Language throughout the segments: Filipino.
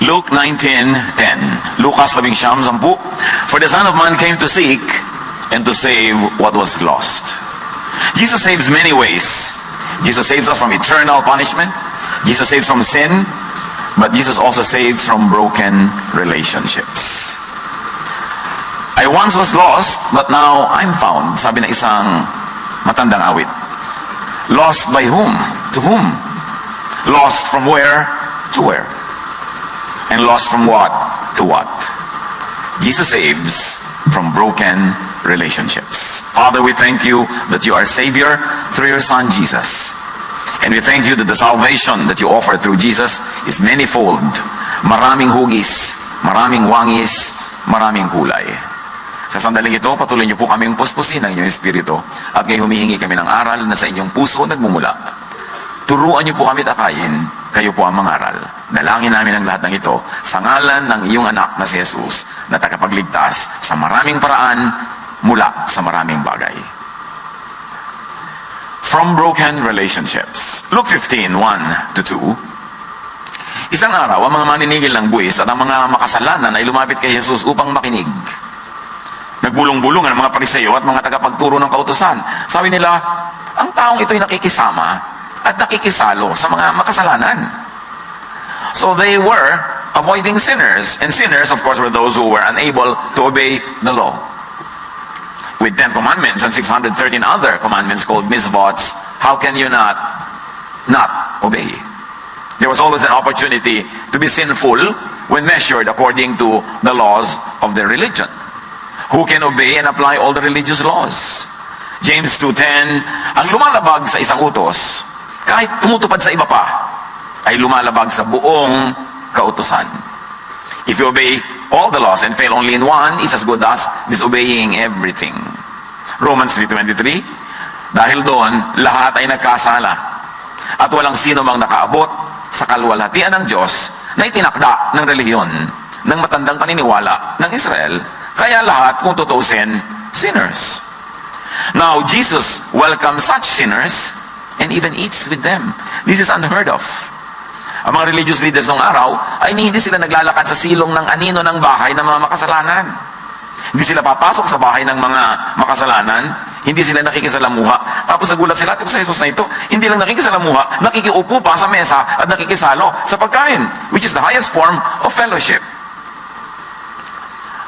Luke 19:10. Lukas 19:10. For the Son of Man came to seek and to save what was lost. Jesus saves many ways. Jesus saves us from eternal punishment. Jesus saves from sin. But Jesus also saves from broken relationships. I once was lost, but now I'm found. Sabi na isang matandang awit. Lost by whom? To whom? Lost from where? To where? And lost from what? To what? Jesus saves from broken relationships. Father, we thank you that you are Savior through your Son, Jesus. And we thank you that the salvation that you offer through Jesus is manifold. Maraming hugis, maraming wangis, maraming kulay. Sa sandaling ito, patuloy niyo po kaming puspusin ng inyong Espiritu at ngayon humihingi kami ng aral na sa inyong puso nagmumula. Turuan niyo po kami takayin, kayo po ang mangaral. Dalangin namin ang lahat ng ito sa ngalan ng iyong anak na si Jesus na tagapagligtas sa maraming paraan mula sa maraming bagay. From broken relationships. Luke 15:1-2. Isang araw, ang mga maninigil ng buwis at ang mga makasalanan ay lumapit kay Jesus upang makinig. Nagbulong-bulungan ang mga Pariseo at mga tagapagturo ng kautusan. Sabi nila, ang taong ito'y nakikisama at nakikisalo sa mga makasalanan. So they were avoiding sinners. And sinners, of course, were those who were unable to obey the law. With 10 commandments and 613 other commandments called mitzvots, how can you not obey? There was always an opportunity to be sinful when measured according to the laws of their religion. Who can obey and apply all the religious laws? James 2:10, ang lumalabag sa isang utos, kahit tumutupad sa iba pa, ay lumalabag sa buong kautusan. If you obey all the laws and fail only in one, it's as good as disobeying everything. Romans 3:23, dahil doon, lahat ay nagkasala. At walang sino mang nakaabot sa kalwalhatian ng Diyos na itinakda ng relihiyon ng matandang paniniwala ng Israel. Kaya lahat, kung tutusin, sinners. Now, Jesus welcomes such sinners and even eats with them. This is unheard of. Ang mga religious leaders ng araw ay hindi sila naglalakad sa silong ng anino ng bahay ng mga makasalanan. Hindi sila papasok sa bahay ng mga makasalanan. Hindi sila nakikisalamuha. Tapos nagulat sila, tapos sa Jesus na ito, hindi lang nakikisalamuha, nakikiupo pa sa mesa at nakikisalo sa pagkain, which is the highest form of fellowship.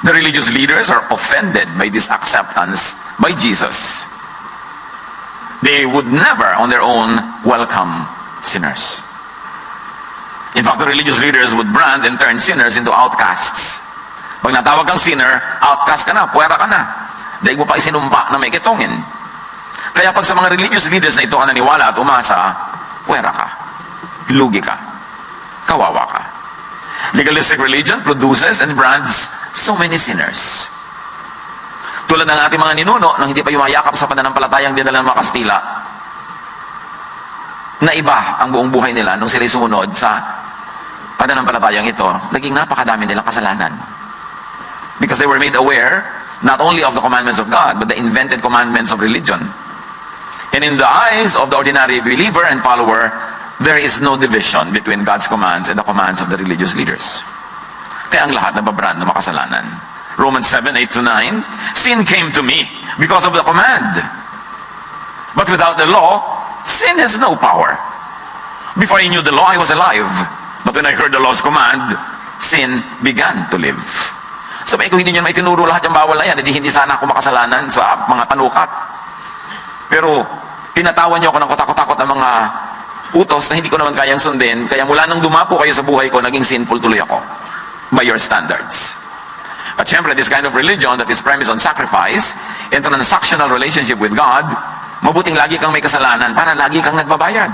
The religious leaders are offended by this acceptance by Jesus. They would never on their own welcome sinners. In fact, the religious leaders would brand and turn sinners into outcasts. Pag natawag kang sinner, outcast ka na, puwera ka na. Daig mo pa isinumpa na may kitongin. Kaya pag sa mga religious leaders na ito ka naniwala at umasa, puwera ka. Lugi ka. Kawawa ka. Legalistic religion produces and brands so many sinners. Tulad ng ating mga ninuno nang hindi pa yumayakap sa pananampalatayang dinala ng mga Kastila, na iba ang buong buhay nila nung sila'y sumunod sa pananampalatayang ito, naging napakadami nilang kasalanan. Because they were made aware not only of the commandments of God, but the invented commandments of religion. And in the eyes of the ordinary believer and follower, there is no division between God's commands and the commands of the religious leaders. Kaya ang lahat nababrand ng makasalanan. Romans 7:8-9, sin came to me because of the command. But without the law, sin has no power. Before I knew the law, I was alive. But when I heard the law's command, sin began to live. So kung hindi nyo may tinuro lahat yung bawal na yan, hindi sana ako makasalanan sa mga panukat. Pero pinatawan nyo ako ng kotakot-takot ng mga utos na hindi ko naman kayang sundin. Kaya mula nang dumapo kayo sa buhay ko, naging sinful tuloy ako by your standards. At syempre, this kind of religion that is premised on sacrifice and transactional relationship with God, mabuting lagi kang may kasalanan para lagi kang nagbabayad.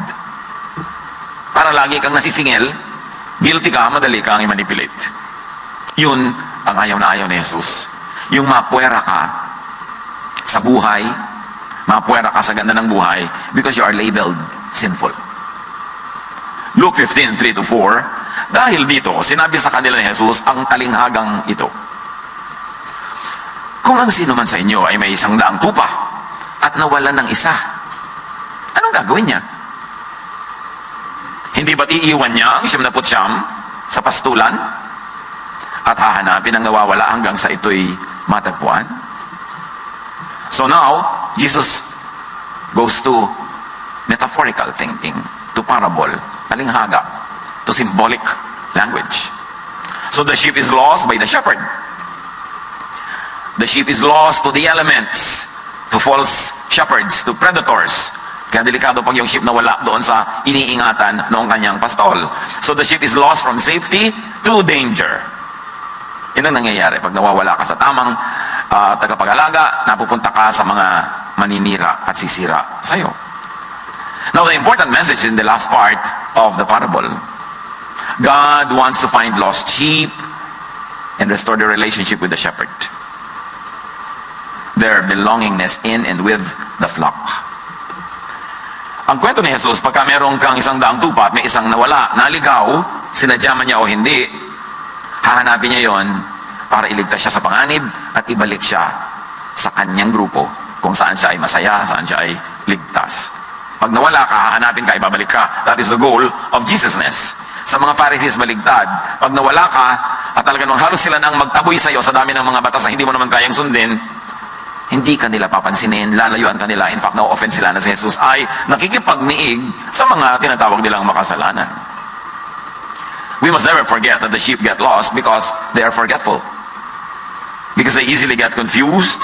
Para lagi kang nasisingil, guilty ka, madali kang i-manipulate. Yun ang ayaw na ayaw ni Jesus. Yung mapuwera ka sa buhay, mapuwera ka sa ganda ng buhay because you are labeled sinful. Luke 15:3-4, dahil dito, sinabi sa kanila ni Jesus ang talinghagang ito. Kung ang sino man sa inyo ay may 100 tupa at nawalan ng isa, anong gagawin niya? Hindi ba't iiwan niya ang 99 sa pastulan at hahanapin ang nawawala hanggang sa ito'y matagpuan. So now, Jesus goes to metaphorical thinking, to parable, talinghaga, to symbolic language. So the sheep is lost by the shepherd. The sheep is lost to the elements, to false shepherds, to predators. Kaya delikado pag yung sheep na wala doon sa iniingatan noong kanyang pastol. So the sheep is lost from safety to danger. Yun ang nangyayari pag nawawala ka sa tamang tagapag-alaga, napupunta ka sa mga maninira at sisira sa'yo. Now the important message in the last part of the parable, God wants to find lost sheep and restore the relationship with the shepherd. Their belongingness in and with the flock. Ang kwento ni Jesus, pagka merong kang 100 tupa at may isang nawala, naligaw, sinadya man niya o hindi, hahanapin niya yon para iligtas siya sa panganib at ibalik siya sa kanyang grupo kung saan siya ay masaya, saan siya ay ligtas. Pag nawala ka, hahanapin ka, ibabalik ka. That is the goal of Jesusness. Sa mga Pharisees baligtad, pag nawala ka at talagang halos sila nang magtaboy sa iyo sa dami ng mga batas na hindi mo naman kayang sundin, hindi ka nila papansinin, lalayuan ka nila. In fact, na-offend sila na si Jesus ay nakikipagniig sa mga tinatawag nilang makasalanan. We must never forget that the sheep get lost because they are forgetful. Because they easily get confused.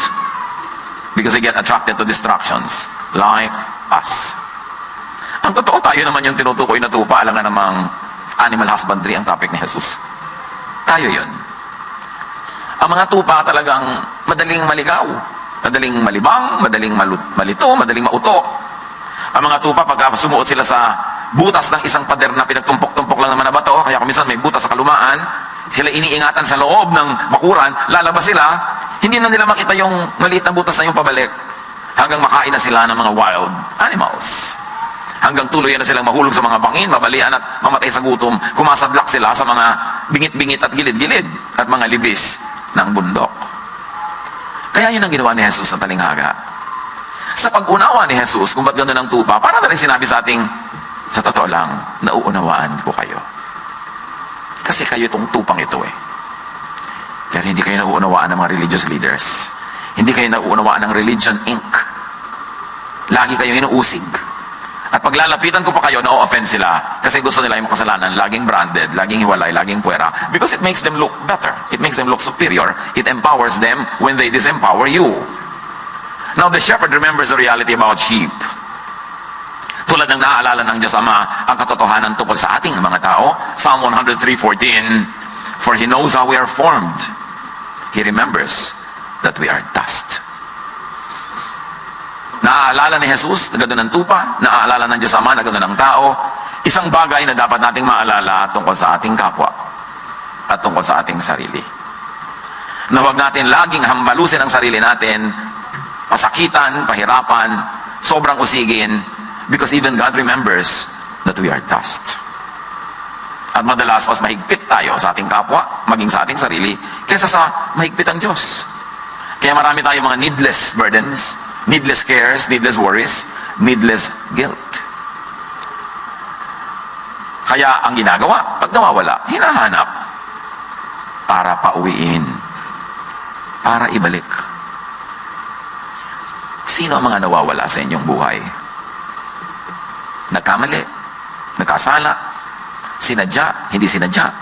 Because they get attracted to distractions like us. Ang totoo, tayo naman yung tinutukoy na tupa. Alam nga namang animal husbandry ang topic ni Jesus. Tayo yun. Ang mga tupa talagang madaling maligaw. Madaling malibang, madaling malito, madaling mauto. Ang mga tupa, pagka sumuot sila sa butas ng isang pader na pinagtumpok-tumpok lang naman na bato, kaya kung minsan may butas sa kalumaan, sila iniingatan sa loob ng bakuran, lalabas sila, hindi na nila makita yung maliit na butas na yung pabalik. Hanggang makain na sila ng mga wild animals. Hanggang tuluyan na silang mahulog sa mga bangin, mabalian at mamatay sa gutom, kumasadlak sila sa mga bingit-bingit at gilid-gilid at mga libis ng bundok. Kaya yun ang ginawa ni Jesus sa talinghaga. Sa pag-unawa ni Jesus, kung ba't gano'n ang tupa, para na rin sinabi sa ating, sa totoo lang, nauunawaan ko kayo. Kasi kayo itong tupang ito eh. Pero hindi kayo nauunawaan ng mga religious leaders. Hindi kayo nauunawaan ng Religion Inc. Lagi kayo inuusig. At paglalapitan ko pa kayo, na-offend sila. Kasi gusto nila yung makasalanan, laging branded, laging hiwalay, laging puwera. Because it makes them look better. It makes them look superior. It empowers them when they disempower you. Now, the shepherd remembers the reality about sheep. Tulad ng naaalala ng Diyos Ama, ang katotohanan tungkol sa ating mga tao. Psalm 103:14, for He knows how we are formed. He remembers that we are dust. Naaalala ni Jesus na gano'n ang tupa, naaalala ng Diyos Ama na gano'n ang tao. Isang bagay na dapat nating maalala tungkol sa ating kapwa at tungkol sa ating sarili. Na huwag natin laging hambalusin ang sarili natin, pasakitan, pahirapan, sobrang usigin, because even God remembers that we are dust. At madalas, mas mahigpit tayo sa ating kapwa, maging sa ating sarili, kaysa sa mahigpit ang Diyos. Kaya marami tayong mga needless burdens, needless cares, needless worries, needless guilt. Kaya ang ginagawa, pag nawawala, hinahanap para pauwiin, para ibalik. Sino ang mga nawawala sa inyong buhay? Nagkamali, nagkasala, sinadya, hindi sinadya.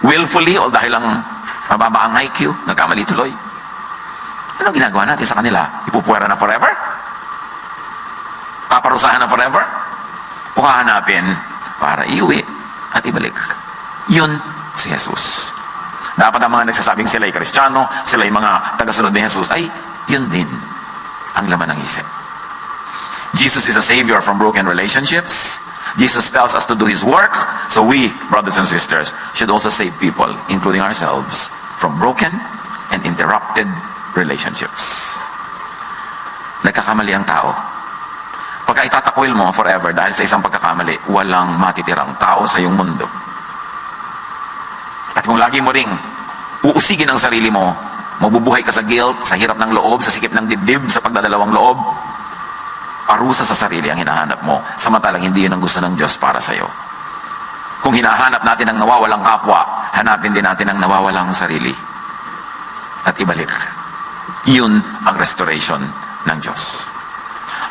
Willfully o dahil lang mababa ang IQ, nagkamali tuloy. Anong ginagawa natin sa kanila? Ipupuwera na forever? Paparusahan na forever? O hahanapin para iuwi at ibalik? Yun si Jesus. Dapat ang mga nagsasabing sila'y Kristiyano, sila'y mga tagasunod ni Jesus, ay yun din ang laman ng isip. Jesus is a savior from broken relationships. Jesus tells us to do His work. So we, brothers and sisters, should also save people, including ourselves, from broken and interrupted relationships. Nagkakamali ang tao. Pagka itatakwil mo forever dahil sa isang pagkakamali, walang matitirang tao sa iyong mundo. At kung lagi mo ring uusigin ang sarili mo, mabubuhay ka sa guilt, sa hirap ng loob, sa sikip ng dibdib, sa pagdadalawang loob, parusa sa sarili ang hinahanap mo, samantalang hindi yun ang gusto ng Diyos para sa iyo. Kung hinahanap natin ang nawawalang kapwa, hanapin din natin ang nawawalang sarili. At ibalik. Yun ang restoration ng Diyos.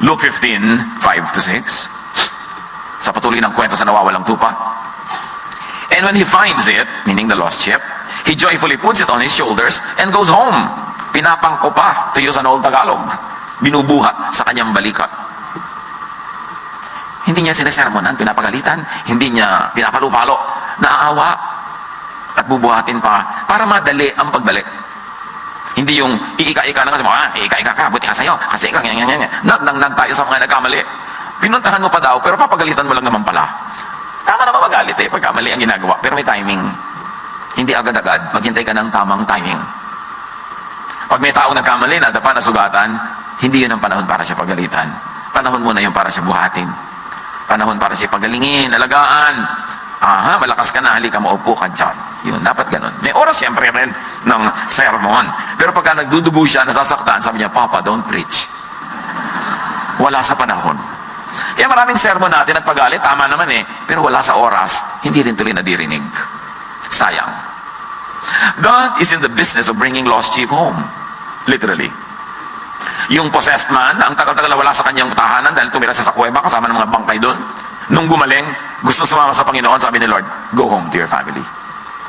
Luke 15:5-6. Sa patuloy ng kwento sa nawawalang tupa. And when he finds it, meaning the lost sheep, he joyfully puts it on his shoulders and goes home. Pinapangko pa, to use an old Tagalog. Binubuhat sa kanyang balikat. Hindi niya sinasermonan, pinapagalitan. Hindi niya pinapalo-palo. Naaawa. At bubuhatin pa para madali ang pagbalik. Hindi yung iika-ika na kasi mo, iika-ika ka, buti ka sa'yo. Kasi ikaw, nag tayo sa mga nagkamali. Pinuntahan mo pa daw, pero papagalitan mo lang naman pala. Tama naman magalit pagkamali ang ginagawa. Pero may timing. Hindi agad-agad. Maghintay ka ng tamang timing. Pag may taong nagkamali, nadapa na sugatan, hindi yun ang panahon para siya pagalitan. Panahon muna yun para siya buhatin. Panahon para siya pagalingin, alagaan. Aha, malakas ka na, halika, maupo ka dyan. Yun, dapat ganun. May oras siyempre rin ng sermon. Pero pagka nagdudugo siya, nasasaktan, sabi niya, Papa, don't preach. Wala sa panahon. Kaya maraming sermon natin at pagalit, tama naman pero wala sa oras, hindi rin tuloy nadirinig. Sayang. God is in the business of bringing lost sheep home. Literally. Yung possessed man, ang tagal-tagal na wala sa kanyang tahanan dahil tumira siya sa kuweba kasama ng mga bangkay doon. Nung gumaling, gusto sumama sa Panginoon, sabi ni Lord, go home to your family.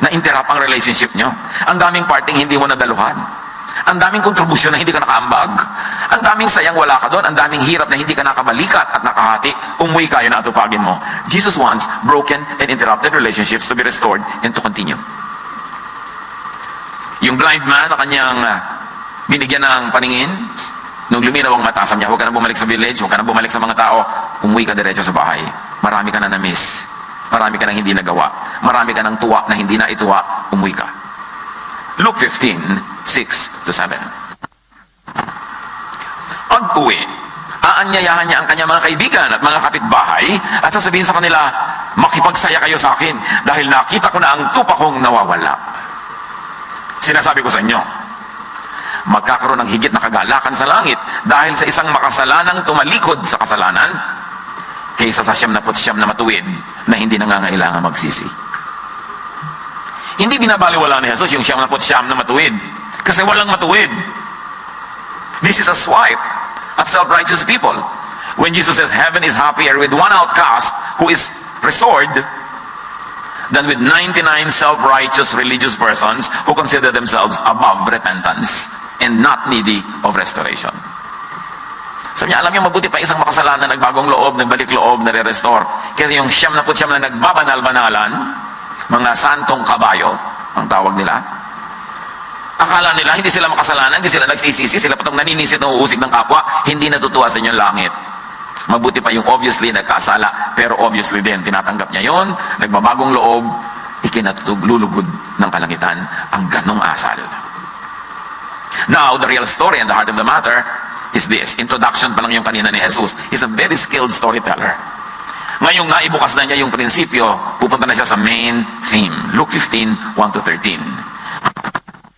Na-interrupt ang relationship nyo. Ang daming parting hindi mo nadaluhan. Ang daming kontribusyon na hindi ka nakaambag. Ang daming sayang wala ka doon. Ang daming hirap na hindi ka nakabalikat at nakahati. Umuwi ka, yun na atupagin mo. Jesus wants broken and interrupted relationships to be restored and to continue. Yung blind man na kanyang binigyan ng paningin, nung luminaw ang mata, sabi niya, huwag ka na bumalik sa village, huwag ka na bumalik sa mga tao, umuwi ka diretso sa bahay. Marami ka na na-miss. Marami ka nang hindi nagawa. Marami ka nang tuwa na hindi na ituwa, umuwi ka. Luke 15:6-7. Pag-uwi, aanyayahan niya ang kanyang mga kaibigan at mga kapitbahay at sasabihin sa kanila, makipagsaya kayo sa akin dahil nakita ko na ang tupa kong nawawala. Sinasabi ko sa inyo, magkakaroon ng higit na kagalakan sa langit dahil sa isang makasalanang tumalikod sa kasalanan kaysa sa 99 na matuwid na hindi nangangailangan magsisi. Hindi binabaliwala ni Jesus yung 99 na matuwid kasi walang matuwid. This is a swipe at self-righteous people. When Jesus says heaven is happier with one outcast who is restored than with 99 self-righteous religious persons who consider themselves above repentance and not needy of restoration. Sabi niya, alam niyo, mabuti pa isang makasalanan, nagbagong loob, nagbalik loob, nare-restore. Kasi yung 99 na nagbabanal-banalan, mga santong kabayo, ang tawag nila, akala nila, hindi sila makasalanan, hindi sila nagsisisi, sila patong naninisit na uusig ng kapwa, hindi natutuwa sa inyong langit. Mabuti pa yung obviously nagkasala, pero obviously din, tinatanggap niya yon, nagbabagong loob, ikinatulugod ng kalangitan, ang ganong asal. Now, the real story and the heart of the matter is this. Introduction pa lang yung kanina ni Jesus. He's a very skilled storyteller. Ngayong naibukas na niya yung prinsipyo, pupunta na siya sa main theme. Luke 15:1-13.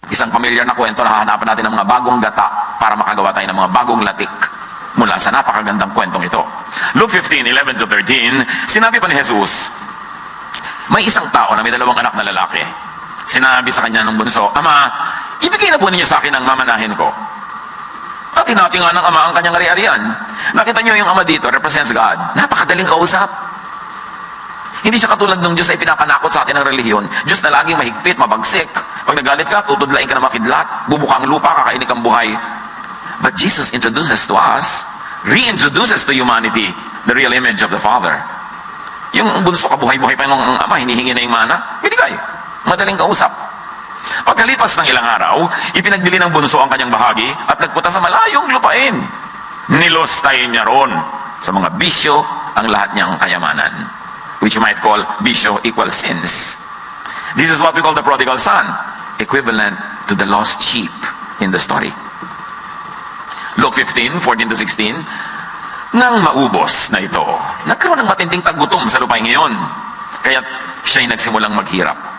Isang familiar na kwento na hahanapan natin ng mga bagong gata para makagawa tayo ng mga bagong latik mula sa napakagandang kwentong ito. Luke 15:11-13, sinabi pa ni Jesus, may isang tao na may 2 anak na lalaki. Sinabi sa kanya ng bunso, Ama, ibigay na po ninyo sa akin ang mamanahin ko. At hinati nga ng ama ang kanyang ari-arian. Nakita niyo yung ama dito, represents God. Napakadaling kausap. Hindi siya katulad ng Diyos ay pinapanakot sa atin ng relihiyon. Diyos na laging mahigpit, mabagsik. Pag nagalit ka, tutudlain ka na makidlat. Bubuka ang lupa, kakainik ang buhay. But Jesus introduces to us, reintroduces to humanity, the real image of the Father. Yung bunso kabuhay-buhay pa ng ama, hinihingi na yung mana, binigay. Madaling kausap. Pagkalipas ng ilang araw, ipinagbili ng bunso ang kanyang bahagi at nagpunta sa malayong lupain. Nilostayin niya ron sa mga bisyo ang lahat niyang kayamanan, which you might call bisyo equals sins. This is what we call the prodigal son, equivalent to the lost sheep in the story. Luke 15:14-16, nang maubos na ito, nagkaroon ng matinding tagutom sa lupain ngayon, kaya siya'y nagsimulang maghirap.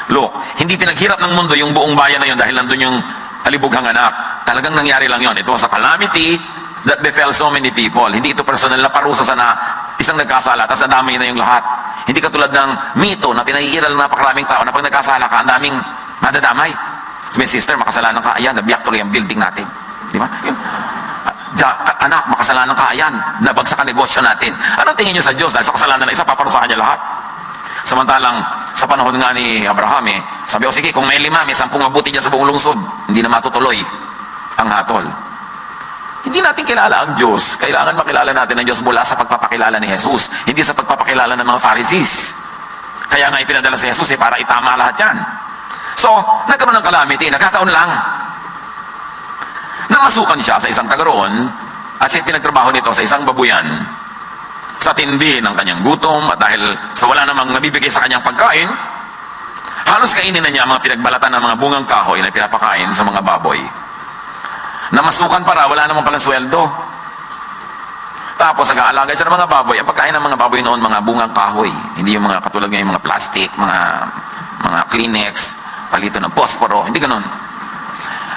Look, hindi pinaghirap ng mundo yung buong bayan na yun dahil nandun yung alibughang anak. Talagang nangyari lang yun. Ito was a calamity that befell so many people. Hindi ito personal na parusa sa na isang nagkasala, tapos nadamay na yung lahat. Hindi katulad ng mito na pinaiiral ng napakaraming tao na pag nagkasala ka, ang daming madadamay. Sabi, sister, makasalanan ka, ayan, nabiyak tuloy ang building natin. Di ba? Yun. Anak, makasalanan ka, ayan, nabagsak ang negosyo natin. Ano tingin nyo sa Diyos? Dahil sa kasalanan na isa, paparusahan niya lahat. Samantalang, sa panahon nga ni Abraham, sabi, sige, kung may 5, may 10 mabuti dyan sa buong lungsod, hindi na matutuloy ang hatol. Hindi natin kilala ang Diyos. Kailangan makilala natin ang Diyos mula sa pagpapakilala ni Jesus, hindi sa pagpapakilala ng mga Pharisees. Kaya nga ipinadala si Jesus para itama lahat yan. So, nagkaroon ng calamity, nagkataon lang. Namasukan siya sa isang taga-roon at siya pinagtrabaho nito sa isang babuyan sa tindi ng kanyang gutom at dahil sa wala namang nabibigay sa kanyang pagkain, halos kainin na niya ang mga pinagbalatan ng mga bungang kahoy na pinapakain sa mga baboy. Namasukan para, wala namang palang sweldo. Tapos nag-aalaga siya ng mga baboy. Ang pagkain ng mga baboy noon, mga bungang kahoy. Hindi yung mga katulad ngayon, mga plastic, mga Kleenex, palito ng posporo, hindi ganun.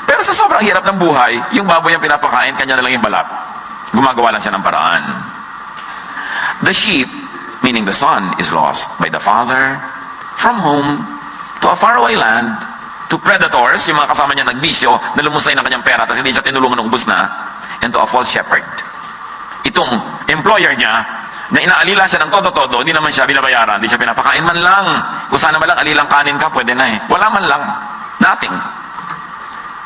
Pero sa sobrang hirap ng buhay, yung baboy ang pinapakain, kanya na lang yung balat. Gumagawa lang siya ng paraan. The sheep, meaning the son, is lost by the father from home to a faraway land, to predators, yung mga kasama niya nagbisyo, na lumusay ng kanyang pera, tapos hindi siya tinulungan ng ubus na, and to a false shepherd. Itong employer niya, na inaalila siya ng todo-todo, hindi naman siya binabayaran, hindi siya pinapakain man lang. Kung sana man lang alilang kanin ka, pwede na eh. Wala man lang. Nothing.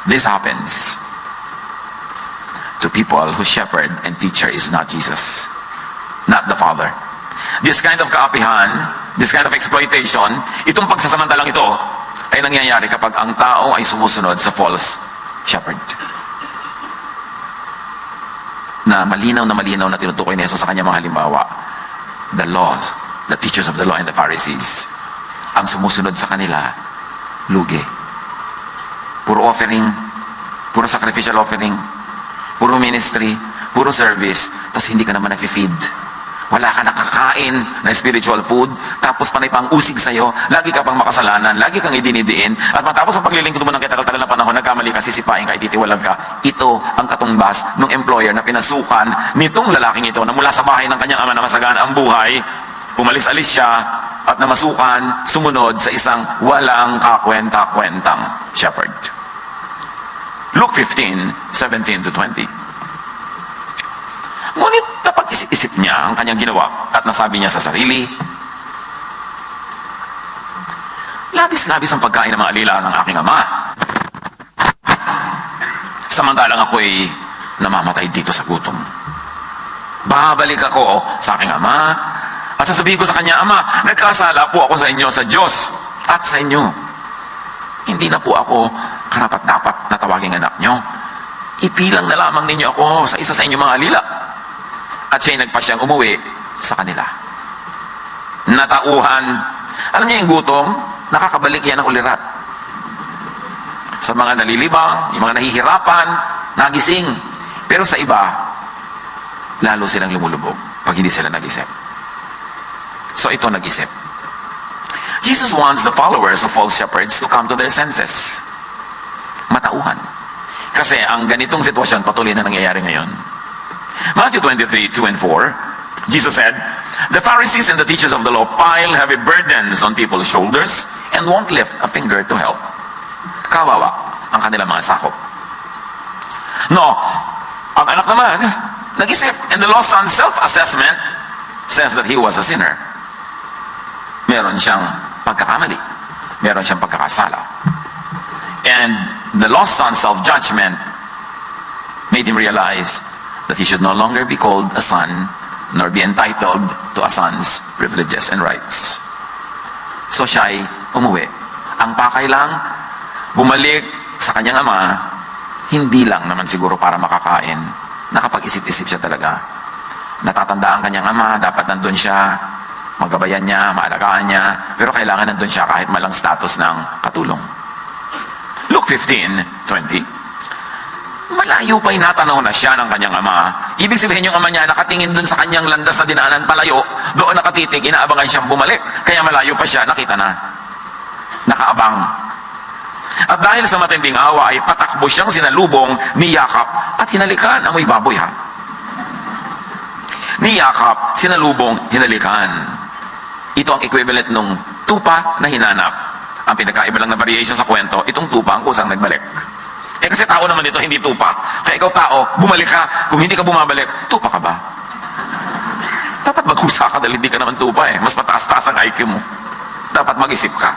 This happens to people whose shepherd and teacher is not Jesus, not the Father. This kind of kaapihan, this kind of exploitation, itong pagsasamantalang ito, ay nangyayari kapag ang tao ay sumusunod sa false shepherd. Na malinaw na tinutukoy ni Jesus sa kanyang mga halimbawa. The laws, the teachers of the law and the Pharisees, ang sumusunod sa kanila, lugi. Puro offering, puro sacrificial offering, puro ministry, puro service, tapos hindi ka naman na-feed. Wala ka nakakain na spiritual food, tapos panay pang usig sa'yo, lagi ka pang makasalanan, lagi kang idinidiin, at matapos ang paglilingkod mo ng kitagal-tagal na panahon, nagkamali ka, sisipain ka, ititiwalag ka. Ito ang katumbas ng employer na pinasukan nitong lalaking ito na mula sa bahay ng kanyang ama na masagana ang buhay, umalis-alis siya, at namasukan, sumunod sa isang walang kakwenta-kwentang shepherd. Luke 15:17-20. Ngunit napag-isip-isip niya ang kanyang ginawa at nasabi niya sa sarili, labis-labis ang pagkain ng mga alila ng aking ama. Samantalang ako'y namamatay dito sa gutom. Babalik ako sa aking ama at sasabihin ko sa kanya, Ama, nagkasala po ako sa inyo, sa Diyos at sa inyo. Hindi na po ako karapat-dapat na tawaging anak nyo. Ipilang na lamang ninyo ako sa isa sa inyong mga alila. At siya'y nagpasyang umuwi sa kanila. Natauhan. Alam niyo yung gutom, nakakabalik yan ng ulirat. Sa mga nalilibang, yung mga nahihirapan, nagising. Pero sa iba, lalo silang lumulubog pag hindi sila nag-isip. So ito nag-isip. Jesus wants the followers of false shepherds to come to their senses. Matauhan. Kasi ang ganitong sitwasyon patuloy na nangyayari ngayon. Matthew 23:2-4, Jesus said, "The Pharisees and the teachers of the law pile heavy burdens on people's shoulders and won't lift a finger to help." Kawawa ang kanilang mga sakop. No, ang anak naman, nag-isip, and the lost son's self-assessment says that he was a sinner. Meron siyang pagkakamali. Meron siyang pagkakasala. And the lost son's self-judgment made him realize that he should no longer be called a son, nor be entitled to a son's privileges and rights. So siya'y umuwi. Ang pakay lang, bumalik sa kanyang ama, hindi lang naman siguro para makakain. Nakapag-isip-isip siya talaga. Natatanda ang kanyang ama, dapat nandun siya, magabayan niya, maalagaan niya, pero kailangan nandun siya kahit malang status ng katulong. Luke 15:20. Malayo pa inatanaw na siya ng kanyang ama. Ibig sabihin yung ama niya nakatingin dun sa kanyang landas na dinaanan palayo, doon nakatitig, inaabangan siyang bumalik. Kaya malayo pa siya, nakita na. Nakaabang. At dahil sa matinding awa ay patakbo siyang sinalubong ni Yakap at hinalikan. Amoy baboy ha. Ni Yakap, sinalubong, hinalikan. Ito ang equivalent nung tupa na hinanap. Ang pinakaiba lang na variation sa kwento, itong tupa ang kusang nagbalik. Kasi tao naman ito, hindi tupa. Kaya ikaw tao, bumalik ka. Kung hindi ka bumabalik, tupa ka ba? Dapat maghusa ka dahil hindi ka naman tupa eh. Mas mataas-taas ang IQ mo. Dapat mag-isip ka.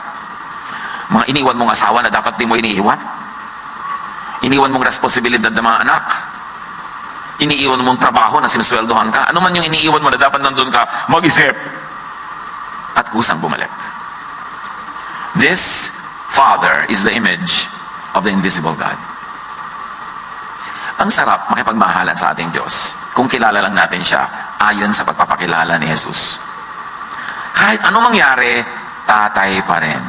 Mga iniwan mong asawa na dapat di mo iniiwan. Iniwan mong responsibilidad ng mga anak. Iniiwan mong trabaho na sinusweldohan ka. Ano man yung iniiwan mo na dapat nandun ka, mag-isip. At kusang bumalik. This Father is the image of the invisible God. Ang sarap makipagmahalan sa ating Diyos kung kilala lang natin siya ayon sa pagpapakilala ni Jesus. Kahit anong mangyari, tatay pa rin.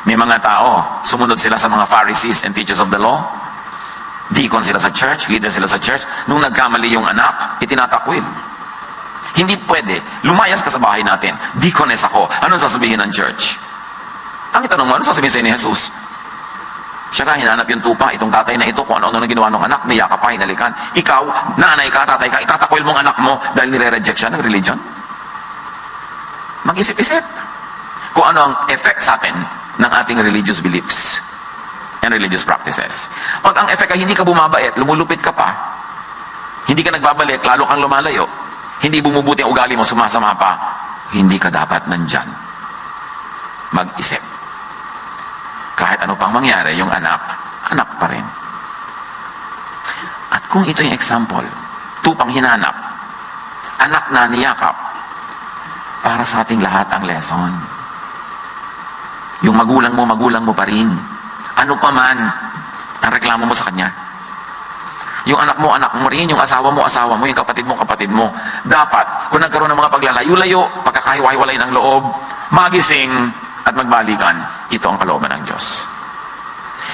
May mga tao, sumunod sila sa mga Pharisees and teachers of the law. Deacon sila sa church, leader sila sa church. Nung nagkamali yung anak, itinatakwil. Hindi pwede. Lumayas ka sa bahay natin. Deaconess ako. Anong sasabihin ng church? Ang itanong mo, ano sasabihin sa'yo ni Jesus? Siya ka, hinanap yung tupa, itong tatay na ito, kung ano-ano na ginawa ng anak, niya ka pa, hinalikan. Ikaw, nanay ka, tatay ka, itatakwil mong anak mo dahil nire-reject siya ng religion. Mag-isip-isip kung ano ang effect sa atin ng ating religious beliefs and religious practices. Pag ang effect ay hindi ka bumabait, lumulupit ka pa, hindi ka nagbabalik, lalo kang lumalayo, hindi bumubuti ang ugali mo, sumasama pa, hindi ka dapat nandyan. Mag-isip. Kahit ano pang mangyari, yung anak pa rin. At kung ito yung example, tupang hinanap, anak na niyakap, para sa ating lahat ang lesson. Yung magulang mo pa rin. Ano pa man ang reklamo mo sa kanya. Yung anak mo rin, yung asawa mo, yung kapatid mo. Dapat, kung nagkaroon ng mga paglalayo-layo, pagkakahiwa-hiwalay ng loob, magising, at magbalikan, ito ang kalooban ng Diyos.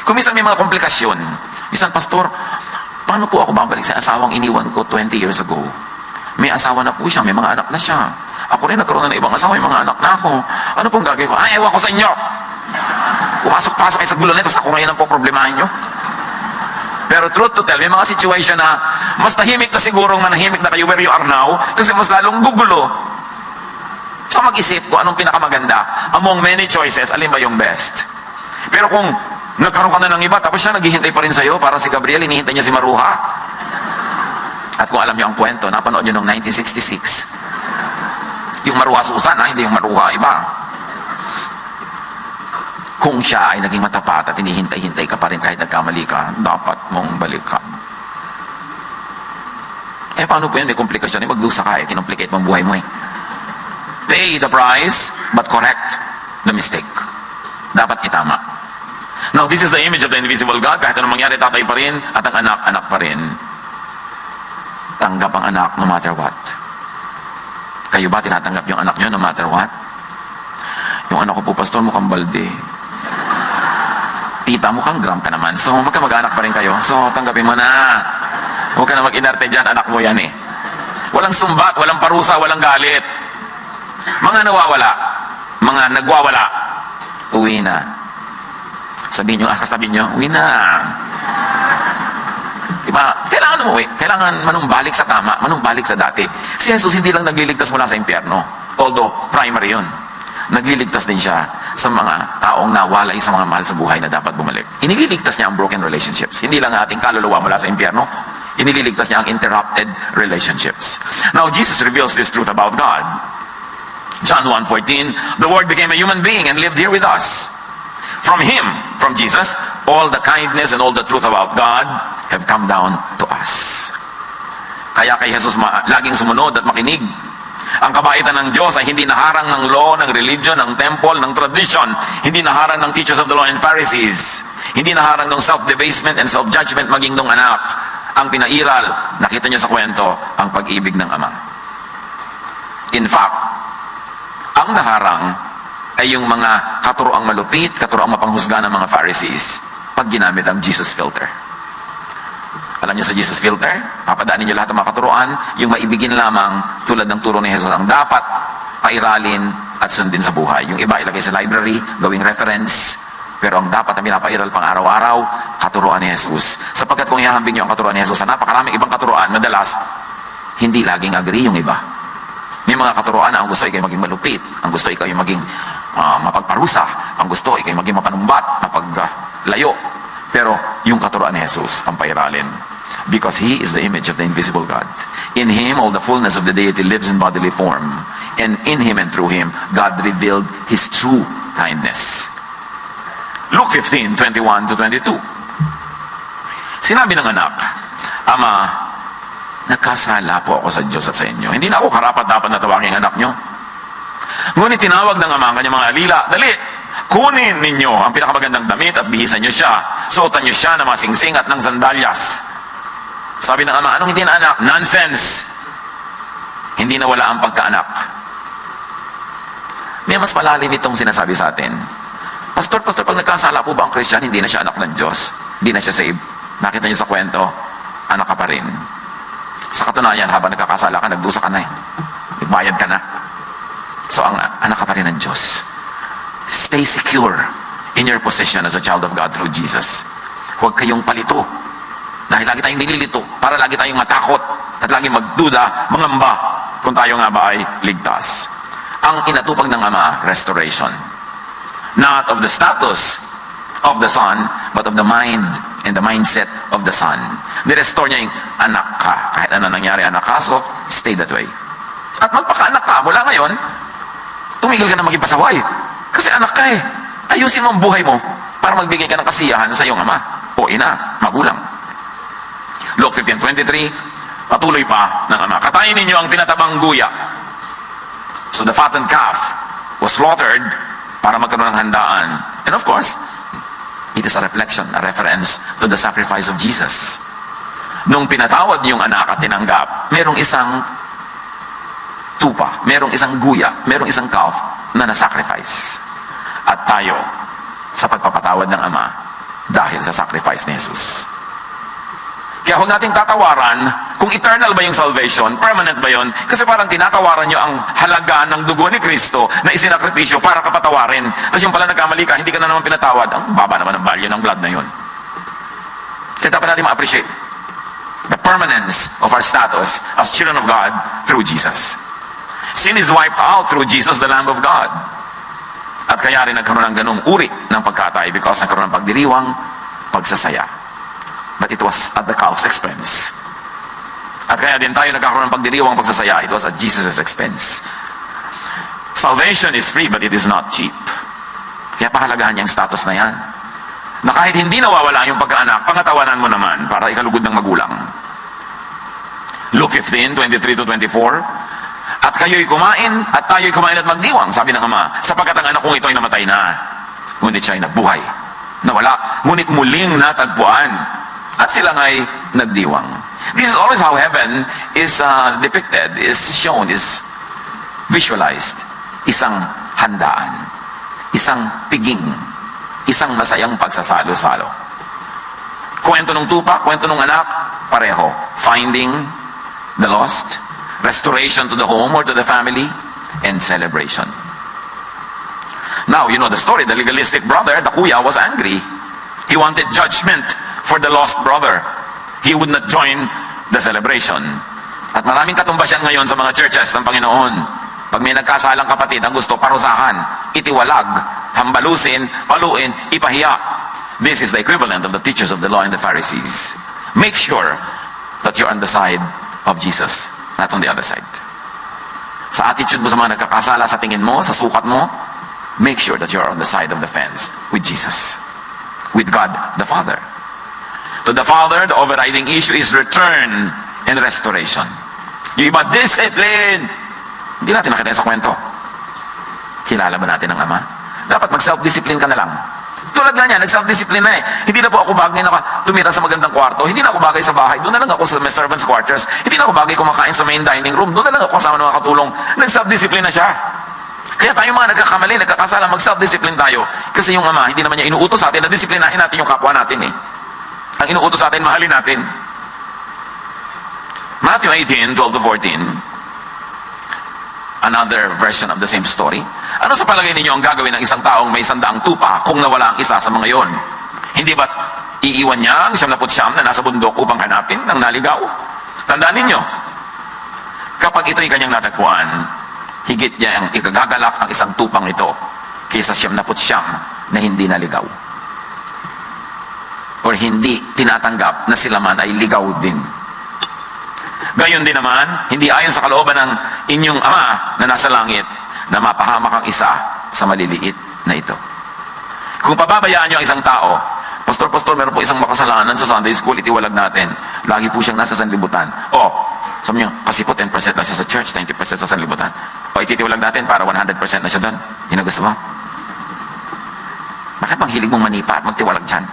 Kung minsan may mga komplikasyon, minsan, Pastor, paano po ako babalik sa asawang iniwan ko 20 years ago? May asawa na po siya, may mga anak na siya. Ako rin nagkaroon na ng ibang asawa, may mga anak na ako. Ano pong gagawin ko? Ewan ko sa inyo! Pumasok-pasok kayo sa gulo nito, ako ngayon ang po problemahin nyo. Pero truth to tell, may mga situation na mas tahimik na sigurong manahimik na kayo where you are now, kasi mas lalong gugulo. So mag-isip kung anong pinakamaganda. Among many choices, alin ba yung best? Pero kung nagkaroon ka na ng iba, tapos siya naghihintay pa rin sa'yo, para si Gabriel, hinihintay niya si Maruha. At kung alam niyo ang kwento, napanood niyo noong 1966. Yung Maruha Susan, hindi yung Maruha iba. Kung siya ay naging matapat at hinihintay-hintay ka pa rin kahit nagkamali ka, dapat mong balikan. Paano po yun? May komplikasyon. Magdusa ka kinomplicate mong buhay mo Pay the price, but correct the mistake. Dapat itama. Now, this is the image of the invisible God. Kahit anong mangyari, tatay pa rin, at ang anak, anak pa rin. Tanggap ang anak no matter what. Kayo ba tinatanggap yung anak nyo no matter what? Yung anak ko po, Pastor, mukhang balde. Tita, mukhang gram ka naman. So, magkamag-anak pa rin kayo. So, tanggapin mo na. Huwag ka na mag-inarte dyan, anak mo yan Walang sumbat, walang parusa, walang galit. Mga nawawala, mga nagwawala, uwi na. Sabihin nyo, kasabihin nyo, uwi na. Diba? Kailangan umuwi. Kailangan manumbalik sa tama, manumbalik sa dati. Si Jesus hindi lang nagliligtas mula sa impyerno. Although, primary yun. Nagliligtas din siya sa mga taong nawalay sa mga mahal sa buhay na dapat bumalik. Iniligtas niya ang broken relationships. Hindi lang ating kaluluwa mula sa impyerno. Iniligtas niya ang interrupted relationships. Now, Jesus reveals this truth about God. John 1:14, the Word became a human being and lived here with us. From Him, from Jesus, all the kindness and all the truth about God have come down to us. Kaya kay Jesus laging sumunod at makinig. Ang kabaitan ng Diyos ay hindi naharang ng law, ng religion, ng temple, ng tradition. Hindi naharang ng teachers of the law and Pharisees. Hindi naharang ng self-debasement and self-judgment maging nung anak. Ang pinairal, nakita niyo sa kwento, ang pag-ibig ng Ama. In fact, ang naharang ay yung mga katuroang malupit, katuroang mapanghusga ng mga Pharisees pag ginamit ang Jesus filter. Alam niyo sa Jesus filter, papadaanin niyo lahat ng mga katuroan, yung maibigin lamang tulad ng turo ni Jesus ang dapat pairalin at sundin sa buhay. Yung iba ilagay sa library, gawing reference, pero ang dapat na pinapairal pang araw-araw, katuroan ni Jesus. Sapagkat kung ihahambing niyo ang katuroan ni Jesus sa napakaraming ibang katuroan, madalas, hindi laging agree yung iba. May May mga katuroan na ang gusto ikay maging malupit, ang gusto ikay maging mapagparusa, ang gusto ikay maging mapanumbat, mapaglayo. Pero yung katuroan ni Jesus ang pairalin. Because He is the image of the invisible God. In Him, all the fullness of the deity lives in bodily form. And in Him and through Him, God revealed His true kindness. Luke 15:21-22. Sinabi ng anak, Ama, nagkasala po ako sa Diyos at sa inyo. Hindi na ako karapat-dapat na tawagin ang anak nyo. Ngunit tinawag ng ama ang kanyang mga alila, dali, kunin ninyo ang pinakamagandang damit at bihisan nyo siya. Suotan nyo siya ng mga singsing at ng sandalyas. Sabi ng ama, anong hindi na anak? Nonsense! Hindi na wala ang pagkaanak. May mas malalim itong sinasabi sa atin. Pastor, pag nagkasala po ba ang Christian, hindi na siya anak ng Diyos? Hindi na siya saved? Nakita niyo sa kwento, anak ka pa rin. Sa katunayan, habang nagkakasala ka, nagdusa ka na eh. Nagbayad ka na. So, ang anak ka pa rin ng Diyos. Stay secure in your position as a child of God through Jesus. Huwag kayong palito. Dahil lagi tayong nililito, para lagi tayong matakot, at lagi magduda, mangamba, kung tayo nga ba ay ligtas. Ang inatupag ng Ama, restoration. Not of the status of the Son, but of the mind and the mindset of the Son. Nirestore niya yung anak ka. Kahit ano nangyari, anak ka, so stay that way. At magpaka-anak ka, mula ngayon, tumigil ka na maging pasaway. Kasi anak ka eh. Ayusin mo ang buhay mo para magbigay ka ng kasiyahan sa iyong ama o ina, magulang. Luke 15:23, patuloy pa ng ama, katayin ninyo ang tinatabang guya. So the fattened calf was slaughtered para magkaroon ng handaan. And of course, it is a reflection, a reference to the sacrifice of Jesus. Nung pinatawad niyong anak at tinanggap, merong isang tupa, merong isang guya, merong isang calf na nasacrifice. At tayo, sa pagpapatawad ng Ama, dahil sa sacrifice ni Jesus. Kaya huwag nating tatawaran kung eternal ba yung salvation, permanent ba yun, kasi parang tinatawaran nyo ang halaga ng dugo ni Kristo na isinakripisyo para kapatawarin. Tapos yung pala nagkamali ka, hindi ka na naman pinatawad. Ang baba naman ang value ng blood na yun. Kaya dapat natin ma-appreciate the permanence of our status as children of God through Jesus. Sin is wiped out through Jesus, the Lamb of God. At kaya rin nagkaroon ng ganung uri ng pagkatay because nagkaroon ng pagdiriwang, pagsasaya. But it was at the calf's expense. At kaya din tayo nagkakaroon ng pagdiriwang, pagsasaya. It was at Jesus' expense. Salvation is free, but it is not cheap. Kaya pahalagahan niya ang status na yan. Na kahit hindi nawawala yung pagkaanak, pangatawanan mo naman para ikalugod ng magulang. Luke 15:23-24. At kayo'y kumain, at tayo'y kumain at magdiwang, sabi ng Ama, sapagkat ang anak kong ito'y namatay na. Ngunit siya'y nabuhay. Nawala. Ngunit muling natagpuan. At sila nga'y nagdiwang. This is always how heaven is depicted, is shown, is visualized. Isang handaan. Isang piging. Isang masayang pagsasalo-salo. Kwento ng tupa, kwento ng anak, pareho. Finding the lost, restoration to the home or to the family, and celebration. Now, you know the story. The legalistic brother, the kuya, was angry. He wanted judgment for the lost brother. He would not join the celebration. At maraming katumbas yan ngayon sa mga churches ng Panginoon. Pag may nagkasalang kapatid, ang gusto parusahan, itiwalag, hambalusin, paluin, ipahiya. This is the equivalent of the teachers of the law and the Pharisees. Make sure that you're on the side of Jesus, not on the other side. Sa attitude mo sa mga nagkakasala, sa tingin mo, sa sukat mo, make sure that you're on the side of the fence with Jesus, with God the Father. To the Father, the overriding issue is return and restoration. Yung iba, discipline. Hindi natin nakita sa kwento. Kilala ba natin ang Ama? Dapat mag-self-discipline ka na lang. Tulad nga niya, nag-self-discipline na eh. Hindi na po ako bagay na tumira sa magandang kwarto. Hindi na ako bagay sa bahay. Doon na lang ako sa my servants' quarters. Hindi na ako bagay kumakain sa main dining room. Doon na lang ako kasama ng mga katulong. Nag-self-discipline na siya. Kaya tayo mga nagkakamali, nagkakasala, mag-self-discipline tayo. Kasi yung Ama, hindi naman niya inuutos sa atin na disiplinahin natin yung kapwa natin eh. Ang inuutos sa atin, mahalin natin. Matthew 18:12-14. Another version of the same story. Ano sa palagay ninyo ang gagawin ng isang taong may 100 tupa kung nawala ang isa sa mga yon? Hindi ba't iiwan niya ang 99 na nasa bundok upang hanapin ng naligaw? Tandaan ninyo, kapag ito'y kanyang natagpuan, higit niya ang ikagagalak ang isang tupang ito kaysa 79 na hindi naligaw. Or hindi tinatanggap na sila man ay ligaw din. Gayon din naman, hindi ayon sa kalooban ng inyong Ama na nasa langit na mapahamak ang isa sa maliliit na ito. Kung pababayaan niyo ang isang tao, Pastor, meron po isang makasalanan sa Sunday School, itiwalag natin. Lagi po siyang nasa sanlibutan. O, sabi niyo, kasi po 10% lang siya sa church, 90% sa sanlibutan. O, ititiwalag natin para 100% na siya doon. Yun ang gusto mo? Bakit bang hilig mong manipa at magtiwalag dyan?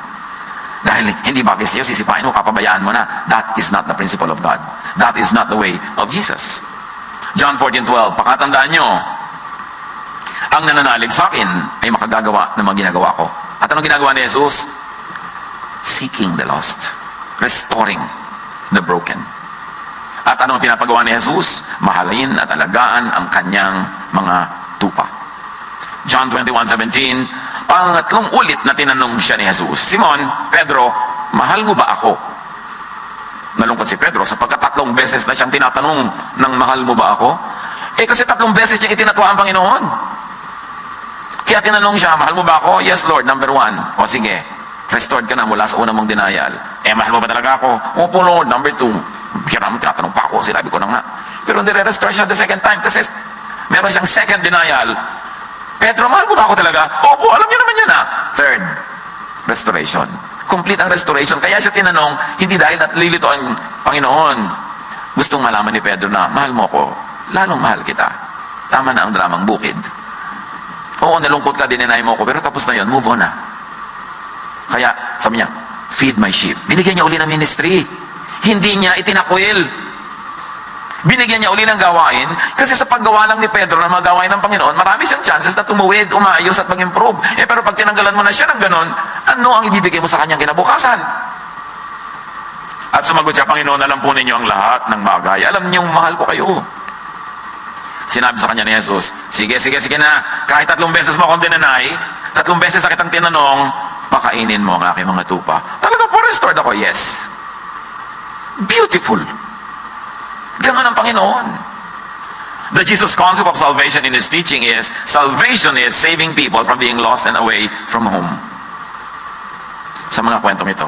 Dahil hindi bagay sa'yo, sisipain mo, kapabayaan mo na. That is not the principle of God. That is not the way of Jesus. John 14:12, pakatandaan nyo, ang nananalig sa akin ay makagagawa ng mga ginagawa ko. At anong ginagawa ni Jesus? Seeking the lost. Restoring the broken. At anong pinapagawa ni Jesus? Mahalin at alagaan ang kanyang mga tupa. John 21:17, pangatlong ulit na tinanong siya ni Jesus, Simon, Pedro, mahal mo ba ako? Nalungkot si Pedro sapagkat 3 beses na siyang tinatanong ng mahal mo ba ako? Kasi 3 beses niya itinatwa ang Panginoon. Kaya tinanong siya, mahal mo ba ako? Yes, Lord, number 1. O sige, restored ka na mula sa unang mong denial. Mahal mo ba talaga ako? Opo, Lord, number 2. Bihira mo, tinatanong pa ako, sinabi ko na nga. Pero nire-restore siya the second time kasi meron siyang second denial. Pedro, mahal mo ba ako talaga? Opo, alam niyo naman yun ah. Third, restoration. Complete ang restoration. Kaya siya tinanong, hindi dahil nalilito ang Panginoon. Gustong malaman ni Pedro na, mahal mo ako, lalong mahal kita. Tama na ang dramang bukid. Oo, nalungkot ka, dinenay mo ako, pero tapos na yun, move on na. Kaya, sabi niya, feed my sheep. Binigyan niya uli ng ministry. Hindi niya itinakwil. Binigyan niya uli ng gawain, kasi sa paggawa lang ni Pedro na magawain ng Panginoon, marami siyang chances na tumuwid, umayos at mag-improve. Pero pag tinanggalan mo na siya ng ganon, ano ang ibibigay mo sa kanyang kinabukasan? At sumagot siya, Panginoon, alam po ninyo ang lahat ng bagay. Alam niyong mahal ko kayo. Sinabi sa kanya ni Jesus, sige na, kahit 3 beses mo akong dinanay, 3 beses na kitang tinanong, pakainin mo ang aking mga tupa. Talaga po, restored ako, yes. Beautiful. Ganun ang Panginoon. The Jesus concept of salvation in His teaching is, salvation is saving people from being lost and away from home. Sa mga kwentong ito.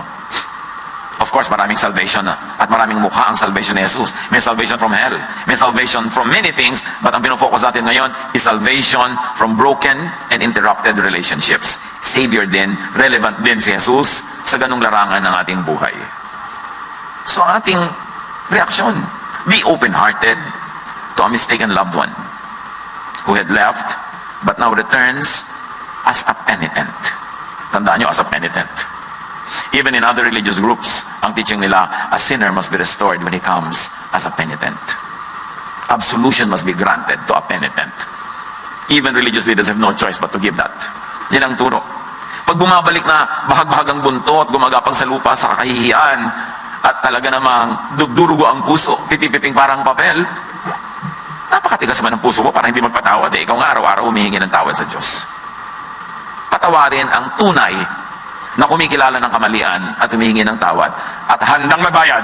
Of course, maraming salvation at maraming mukha ang salvation ni Jesus. May salvation from hell. May salvation from many things, but ang pinofocus natin ngayon is salvation from broken and interrupted relationships. Savior din, relevant din si Jesus sa ganung larangan ng ating buhay. So, ang ating reaksyon, be open-hearted to a mistaken loved one who had left but now returns as a penitent. Tandaan nyo, as a penitent. Even in other religious groups, ang teaching nila, a sinner must be restored when he comes as a penitent. Absolution must be granted to a penitent. Even religious leaders have no choice but to give that. Yan ang turo. Pag bumabalik na bahag-bahagang buntot, gumagapang sa lupa sa kakahihiyan, at talaga namang dugdurugo ang puso, pipipiping parang papel, napakatigas man ang puso mo para hindi magpatawad. Ikaw nga araw-araw humihingi ng tawad sa Diyos. Patawarin ang tunay na kumikilala ng kamalian at humihingi ng tawad at handang magbayad.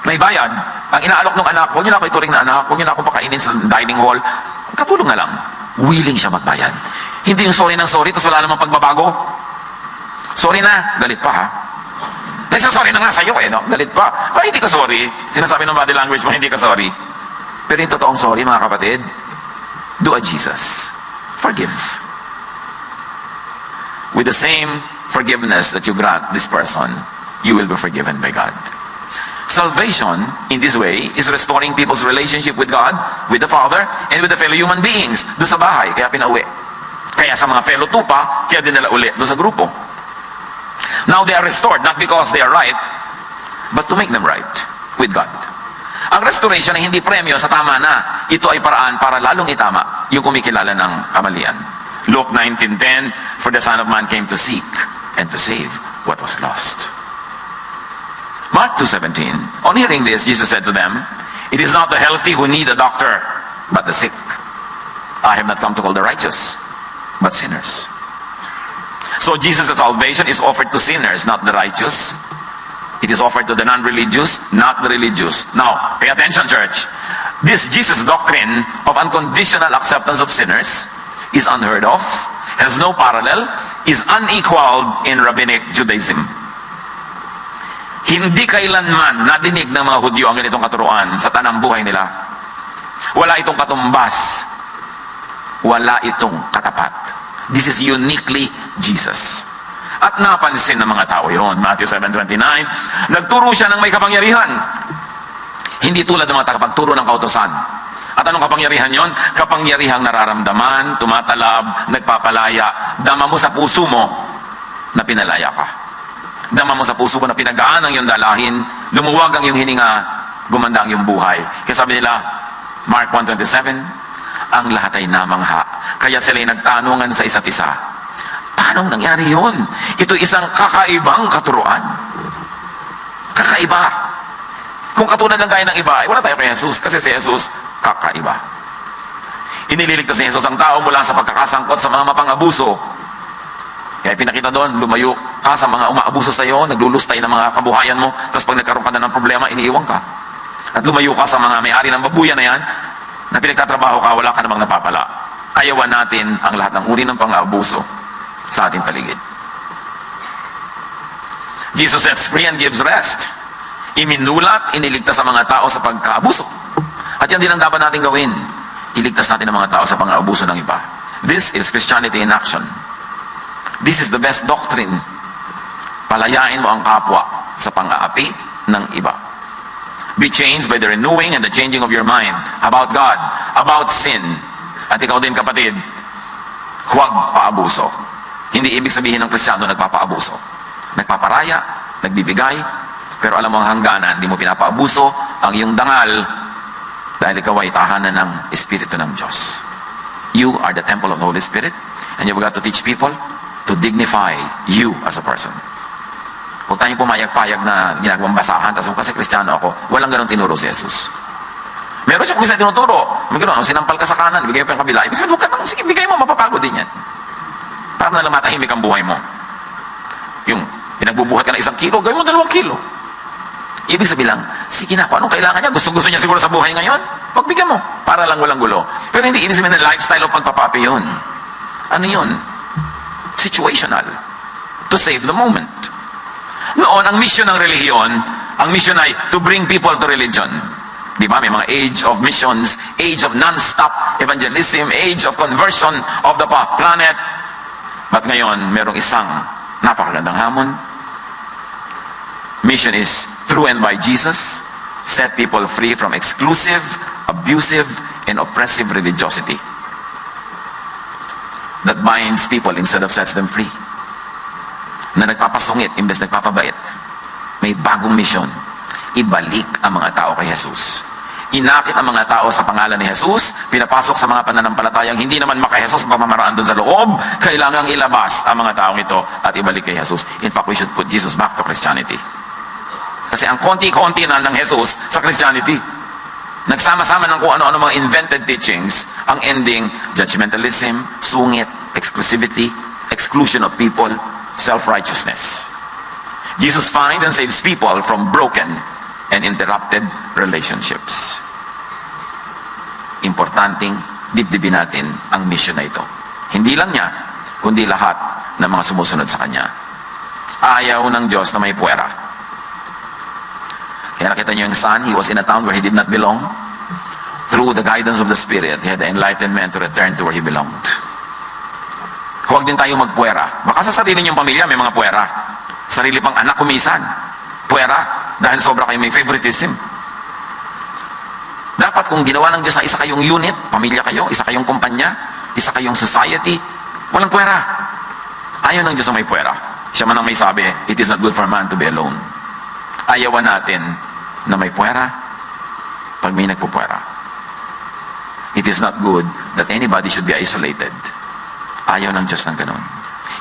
May bayad. Ang inaalok ng anak, huwag niyo na ako ituring na anak, huwag niyo na ako pakainin sa dining hall. Katulong na lang. Willing siya magbayad. Hindi yung sorry ng sorry, tapos wala namang pagbabago. Sorry na, galit pa ha. Nagsasorry na nga sa'yo no? Galit pa. Kaya hindi ka sorry. Sinasabi ng body language mo, hindi ka sorry. Pero yung totoong sorry, mga kapatid, do a Jesus. Forgive. With the same forgiveness that you grant this person, you will be forgiven by God. Salvation, in this way, is restoring people's relationship with God, with the Father, and with the fellow human beings. Doon sa bahay, kaya pinauwi. Kaya sa mga fellow tupa, kaya dinala uli doon sa grupo. Now they are restored, not because they are right, but to make them right with God. Ang restoration ay hindi premyo sa tama na. Ito ay paraan para lalong itama yung kumikilala ng kamalian. Luke 19:10, for the Son of Man came to seek and to save what was lost. Mark 2:17, on hearing this, Jesus said to them, it is not the healthy who need a doctor, but the sick. I have not come to call the righteous, but sinners. So Jesus' salvation is offered to sinners, not the righteous. It is offered to the non-religious, not the religious. Now, pay attention, church. This Jesus doctrine of unconditional acceptance of sinners is unheard of, has no parallel, is unequaled in rabbinic Judaism. Hindi kailanman nadinig ng mga Hudyo ang ganitong katuruan sa tanang buhay nila. Wala itong katumbas. Wala itong katapat. This is uniquely Jesus. At napansin ng mga tao yon. Matthew 7:29, nagturo siya ng may kapangyarihan. Hindi tulad ng mga tagapagturo ng kautusan. At anong kapangyarihan yon? Kapangyarihang nararamdaman, tumatalab, nagpapalaya. Dama mo sa puso mo na pinalaya ka. Dama mo sa puso mo na pinagaan ang iyong dalahin, lumuwag ang iyong hininga, gumanda ang iyong buhay. Kaya sabi nila, Mark 1:27, ang lahat ay namangha. Kaya sila'y nagtanungan sa isa't isa. Paano nangyari yun? Ito isang kakaibang katuruan. Kakaiba. Kung katulad lang tayo ng iba, wala tayo kay Jesus. Kasi si Jesus, kakaiba. Iniligtas ni Jesus ang tao mula sa pagkakasangkot sa mga mapang-abuso. Kaya pinakita doon, lumayo ka sa mga umaabuso sa iyo, naglulustay ng mga kabuhayan mo, tapos pag nagkaroon ka na ng problema, iniiwan ka. At lumayo ka sa mga may-ari ng babuyan na yan, na pinagtatrabaho ka, wala ka namang napapala. Ayawan natin ang lahat ng uri ng pang-aabuso sa ating paligid. Jesus sets free and gives rest. Iminulat, iniligtas ang mga tao sa pagkaabuso. At yan din ang dapat natin gawin. Iligtas natin ang mga tao sa pang-aabuso ng iba. This is Christianity in action. This is the best doctrine. Palayain mo ang kapwa sa pang-aapi ng iba. Be changed by the renewing and the changing of your mind about God, about sin. At ikaw din, kapatid, huwag paabuso. Hindi ibig sabihin ng Kristiyano nagpapaabuso. Nagpaparaya, nagbibigay, pero alam mo ang hangganan, hindi mo pinapaabuso ang iyong dangal dahil ikaw ay tahanan ng Espiritu ng Diyos. You are the temple of the Holy Spirit, and you've got to teach people to dignify you as a person. Huwag tayong pumayag-payag na ginagawang basahan, tapos kasi Kristiyano ako, walang ganun tinuro si Jesus. Meron siya kung minsan tinuturo, magano'n, sinampal ka sa kanan, bigay mo pa yung kabila, ibig sabihin, huwag ka nang, sige, bigay mo, mapapagod din yan. Para na lang matahimik ang buhay mo. Yung pinagbubuhat ka ng 1 kilo, gawin mo 2 kilo. Ibig sabihin lang, sige na, kung anong kailangan niya, gusto niya siguro sa buhay ngayon, pagbigyan mo, para lang walang gulo. Pero hindi ibig sabihin na lifestyle of pagpapapi yun. Ano yun? Situational. To save the moment. Noon, ang mission ng relihiyon, ang mission ay to bring people to religion. Di ba? May mga age of missions, age of non-stop evangelism, age of conversion of the planet. But ngayon, merong isang napakagandang hamon. Mission is through and by Jesus, set people free from exclusive, abusive, and oppressive religiosity that binds people instead of sets them free. Na nagpapasungit imbes nagpapabait. May bagong mission. Ibalik ang mga tao kay Jesus. Inakit ang mga tao sa pangalan ni Jesus, pinapasok sa mga pananampalatayang hindi naman maka-Jesus ang pamamaraan doon sa loob, kailangang ilabas ang mga taong ito at ibalik kay Jesus. In fact, we should put Jesus back to Christianity. Kasi ang konti-konti na ng Jesus sa Christianity. Nagsama-sama ng kung ano-ano mga invented teachings, ang ending, judgmentalism, sungit, exclusivity, exclusion of people, self-righteousness. Jesus finds and saves people from broken and interrupted relationships. Importanteng dibdibin natin ang mission na ito. Hindi lang niya, kundi lahat ng mga sumusunod sa Kanya. Ayaw ng Diyos na may puwera. Kaya nakita niyo yung son, he was in a town where he did not belong. Through the guidance of the Spirit, he had the enlightenment to return to where he belonged. Huwag din tayo magpuwera. Baka sa sarili niyong pamilya may mga puwera. Sarili pang anak kumisan. Puwera. Dahil sobra kayo may favoritism. Dapat kung ginawa ng Diyos na isa kayong unit, pamilya kayo, isa kayong kumpanya, isa kayong society, walang puwera. Ayaw ng Diyos na may puwera. Siya man ang may sabi, it is not good for man to be alone. Ayawan natin na may puwera pag may nagpupuwera. It is not good that anybody should be isolated. Ayaw ng Diyos ng ganun.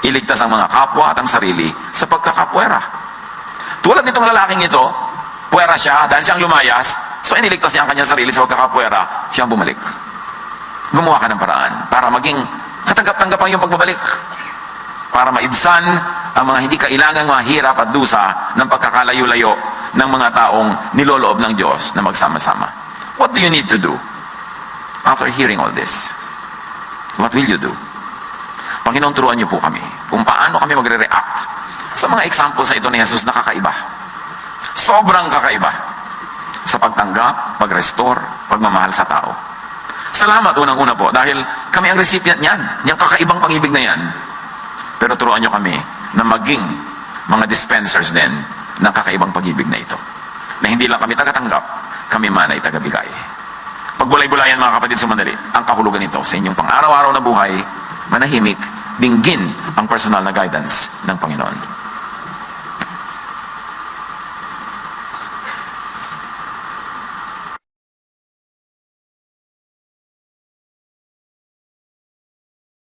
Iligtas ang mga kapwa at ang sarili sa pagkakapwera. Tulad nitong lalaking ito, puwera siya dahil siyang lumayas, so iniligtas niya ang kanyang sarili sa pagkakapwera, siyang bumalik. Gumawa ka ng paraan para maging katanggap-tanggap ang iyong pagbabalik. Para maibsan ang mga hindi kailangang mga hirap at dusa ng pagkakalayo-layo ng mga taong niloloob ng Diyos na magsama-sama. What do you need to do after hearing all this? What will you do? Panginoon, turuan niyo po kami kung paano kami magre-react sa mga examples na ito ni Jesus na kakaiba. Sobrang kakaiba sa pagtanggap, pag-restore, pagmamahal sa tao. Salamat unang-una po dahil kami ang recipient niyan, yung kakaibang pag-ibig na yan. Pero turuan niyo kami na maging mga dispensers din ng kakaibang pag-ibig na ito. Na hindi lang kami tagatanggap, kami man ay tagabigay. Pagbulay-bulayan mga kapatid, sumandali, ang kahulugan nito sa inyong pang-araw-araw na buhay, manahimik, dinggin ang personal na guidance ng Panginoon.